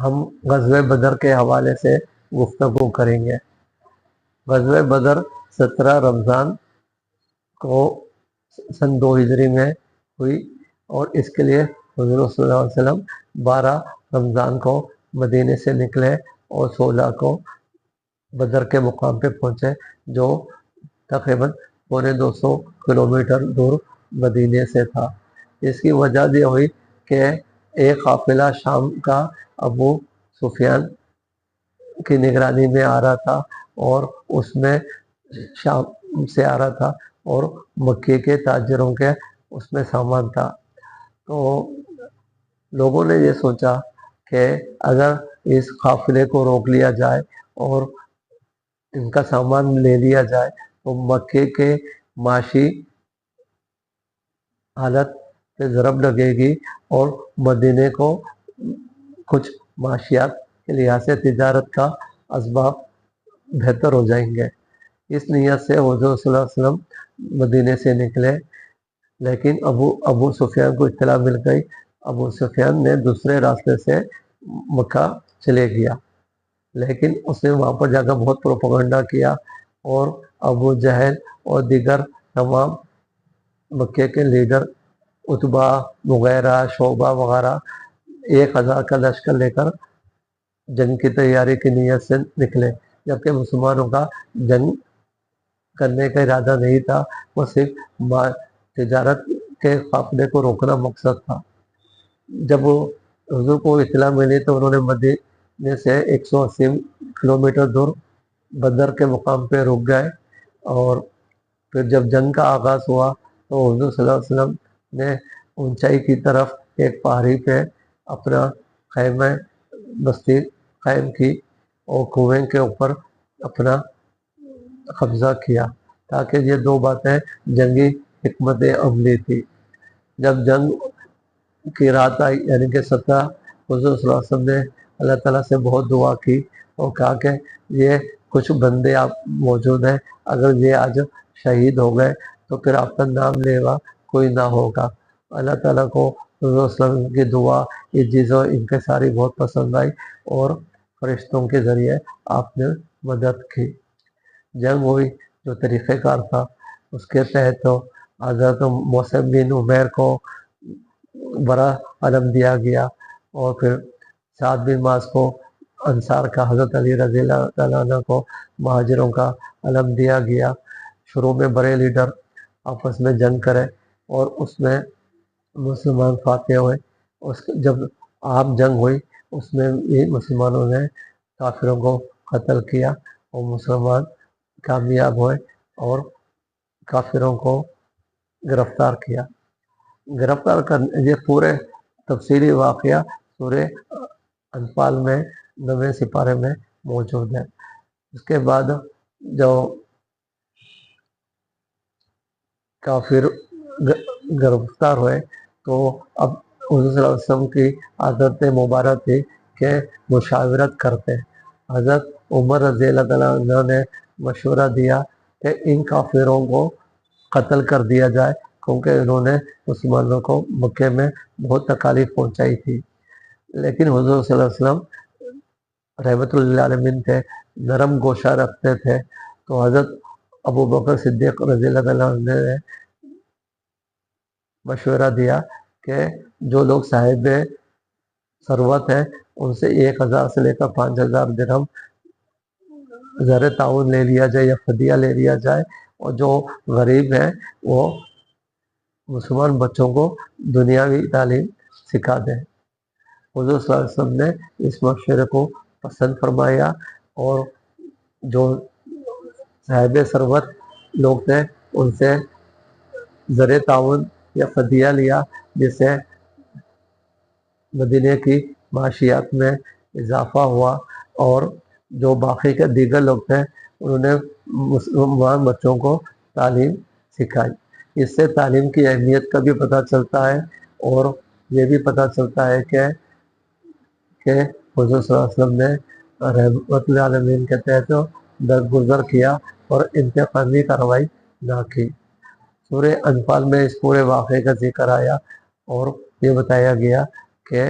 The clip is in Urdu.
ہم غزوہ بدر کے حوالے سے گفتگو کریں گے۔ غزوہ بدر 17 رمضان کو سن 2 ہجری میں ہوئی، اور اس کے لیے حضور صلی اللہ علیہ وسلم 12 رمضان کو مدینے سے نکلے اور 16 کو بدر کے مقام پہ پہنچے، جو تقریباً 250 کلومیٹر دور مدینے سے تھا۔ اس کی وجہ یہ ہوئی کہ ایک قافلہ شام کا ابو سفیان کی نگرانی میں آ رہا تھا، اور اس میں شام سے آ رہا تھا، اور مکے کے تاجروں کے اس میں سامان تھا۔ تو لوگوں نے یہ سوچا کہ اگر اس قافلے کو روک لیا جائے اور ان کا سامان لے لیا جائے تو مکے کے معاشی حالت پہ ضرب لگے گی، اور مدینے کو کچھ معاشیات کے لحاظ سے تجارت کا اسباب بہتر ہو جائیں گے۔ اس نیت سے حضور صلی اللہ علیہ وسلم مدینے سے نکلے، لیکن ابو سفیان کو اطلاع مل گئی۔ ابو سفیان نے دوسرے راستے سے مکہ چلے گیا، لیکن اس نے وہاں پر جا کر بہت پروپیگنڈا کیا، اور ابو جہل اور دیگر تمام مکے کے لیڈر عتبہ، مغیرہ، شعبہ وغیرہ 1000 کا لشکر لے کر جنگ کی تیاری کی نیت سے نکلے، جبکہ مسلمانوں کا جنگ کرنے کا ارادہ نہیں تھا، وہ صرف تجارت کے قافلے کو روکنا مقصد تھا۔ جب حضور کو اطلاع ملی تو انہوں نے مدینے سے 180 کلومیٹر دور بدر کے مقام پہ رک گئے، اور پھر جب جنگ کا آغاز ہوا تو حضور صلی اللہ علیہ وسلم نے اونچائی کی طرف ایک پہاڑی پہ اپنا خیمہ بستی قائم کی، اور کنویں کے اوپر اپنا قبضہ کیا، تاکہ یہ 2 باتیں جنگی حکمت عملی تھی۔ جب جنگ کی رات آئی، یعنی کہ 17، حضور صلی اللہ علیہ وسلم نے اللہ تعالیٰ سے بہت دعا کی اور کہا کہ یہ کچھ بندے آپ موجود ہیں، اگر یہ آج شہید ہو گئے تو پھر آپ کا نام لیوا کوئی نہ ہوگا۔ اللہ تعالیٰ کو حضور صلی اللہ علیہ وسلم کی دعا، یہ چیزوں انکساری بہت پسند آئی، اور فرشتوں کے ذریعے آپ نے مدد کی۔ جنگ ہوئی، جو طریقہ کار تھا اس کے تحت تو حضرت مصعب بن عمیر کو بڑا علم دیا گیا، اور پھر سعد بن معاذ کو انصار کا، حضرت علی رضی اللہ تعالیٰ عنہ کو مہاجروں کا علم دیا گیا۔ شروع میں بڑے لیڈر آپس میں جنگ کرے، اور اس میں مسلمان فاتح ہوئے۔ جب عام جنگ ہوئی اس میں یہ مسلمانوں نے کافروں کو قتل کیا، اور مسلمان کامیاب ہوئے اور کافروں کو گرفتار کیا۔ گرفتار کرنے یہ پورے تفصیلی واقعہ سورہ انفال میں 9ویں سپارے میں موجود ہے۔ اس کے بعد جو کافر گرفتار ہوئے تو اب حضور صلی اللہ علیہ وسلم کی عادت مبارک تھی کہ مشاورت کرتے۔ حضرت عمر رضی اللہ تعالیٰ عنہ نے مشورہ دیا کہ ان کافروں کو قتل کر دیا جائے، کیونکہ انہوں نے مسلمانوں کو مکے میں بہت تکالیف پہنچائی تھی۔ لیکن حضور صلی اللہ علیہ وسلم رحمت للعالمین تھے، نرم گوشہ رکھتے تھے، تو حضرت ابو بکر صدیق رضی اللہ عنہ نے مشورہ دیا کہ جو لوگ صاحب ثروت ہیں ان سے 1000 سے لے کر 5000 درہم زر تعاون لے لیا جائے یا فدیہ لے لیا جائے، اور جو غریب ہیں وہ مسلمان بچوں کو دنیاوی تعلیم سکھا دیں۔ حضور صلی اللہ علیہ وسلم نے اس مشورے کو پسند فرمایا، اور جو صاحب ثروت لوگ تھے ان سے زر تعاون یا فدیہ لیا، جس سے مدینے کی معاشیات میں اضافہ ہوا، اور جو باقی کے دیگر لوگ تھے انہوں نے مسلمان بچوں کو تعلیم سکھائی۔ اس سے تعلیم کی اہمیت کا بھی پتہ چلتا ہے، اور یہ بھی پتہ چلتا ہے کہ حضور صلی اللہ علیہ وسلم نے رحمت للعالمین کے تحت درگزر کیا اور انتقامی کارروائی نہ کی۔ سورہ انفال میں اس پورے واقعے کا ذکر آیا، اور یہ بتایا گیا کہ